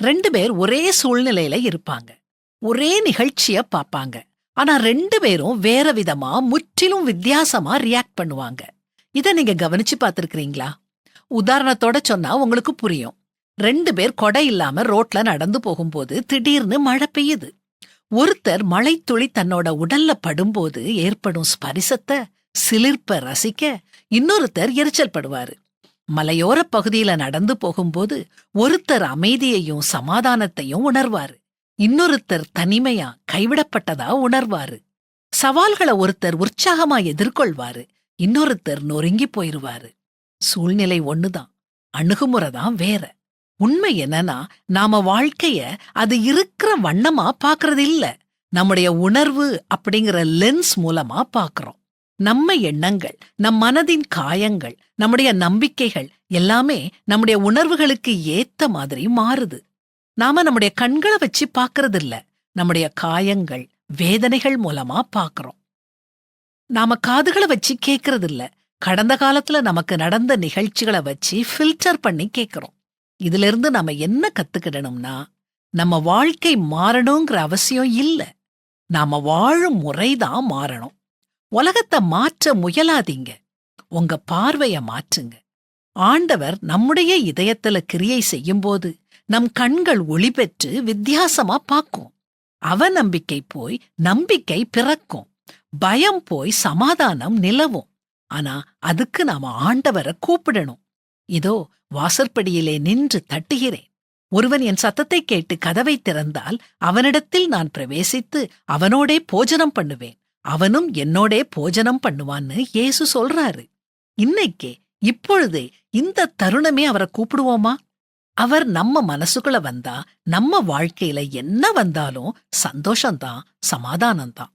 2 பேர் ஒரே சூழ்நிலையில இருப்பாங்க. ஒரே நிகழ்ச்சிய பாப்பாங்க. ஆனா 2 பேரும் வேற விதமா, முற்றிலும் வித்தியாசமா ரியாக்ட் பண்ணுவாங்க. இத நீங்க கவனிச்சு பார்த்திருக்கிறீங்களா? உதாரணத்தோட சொன்னா உங்களுக்கு புரியும். 2 பேர் கொடை இல்லாம ரோட்ல நடந்து போகும்போது திடீர்னு மழை பெய்யுது. ஒருத்தர் மழைத்துளி தன்னோட உடல்ல படும்போது ஏற்படும் ஸ்பரிசத்த, சிலிர்ப்ப ரசிக்க, இன்னொருத்தர் எரிச்சல் படுவாரு. மலையோர பகுதியில நடந்து போகும்போது ஒருத்தர் அமைதியையும் சமாதானத்தையும் உணர்வாரு. இன்னொருத்தர் தனிமையா, கைவிடப்பட்டதா உணர்வாரு. சவால்களை ஒருத்தர் உற்சாகமா எதிர்கொள்வாரு. இன்னொருத்தர் நொறுங்கி போயிருவாரு. சூழ்நிலை ஒண்ணுதான், அணுகுமுறைதான் வேற. உண்மை என்னன்னா, நாம வாழ்க்கைய அது இருக்கிற வண்ணமா பாக்குறது இல்ல, நம்முடைய உணர்வு அப்படிங்கிற லென்ஸ் மூலமா பாக்குறோம். நம்ம எண்ணங்கள், நம் மனதின் காயங்கள், நம்முடைய நம்பிக்கைகள் எல்லாமே நம்முடைய உணர்வுகளுக்கு ஏத்த மாதிரி மாறுது. நாம நம்முடைய கண்களை வச்சு பாக்குறது இல்ல, நம்முடைய காயங்கள், வேதனைகள் மூலமா பாக்குறோம். நாம காதுகளை வச்சு கேட்கறது இல்ல, கடந்த காலத்துல நமக்கு நடந்த நிகழ்ச்சிகளை வச்சு ஃபில்டர் பண்ணி கேட்கிறோம். இதுல இருந்து நாம என்ன கத்துக்கிடணும்னா, நம்ம வாழ்க்கை மாறணுங்கிற அவசியம் இல்ல, நாம வாழும் முறைதான் மாறணும். உலகத்தை மாற்ற முயலாதீங்க, உங்க பார்வைய மாற்றுங்க. ஆண்டவர் நம்முடைய இதயத்துல கிரியை செய்யும்போது நம் கண்கள் ஒளி பெற்று வித்தியாசமா பார்க்கும். அவநம்பிக்கை போய் நம்பிக்கை பிறக்கும். பயம் போய் சமாதானம் நிலவும். ஆனா அதுக்கு நாம ஆண்டவரை கூப்பிடணும். இதோ வாசற்படியிலே நின்று தட்டுகிறேன். ஒருவன் என் சத்தத்தை கேட்டு கதவை திறந்தால் அவனிடத்தில் நான் பிரவேசித்து அவனோடே போஜனம் பண்ணுவேன், அவனும் என்னோடே போஜனம் பண்ணுவான்னு இயேசு சொல்றாரு. இன்னைக்கே, இப்பொழுதே, இந்த தருணமே அவரை கூப்பிடுவோமா? அவர் நம்ம மனசுக்குள்ள வந்தா நம்ம வாழ்க்கையில என்ன வந்தாலும் சந்தோஷம்தான், சமாதானம்தான்.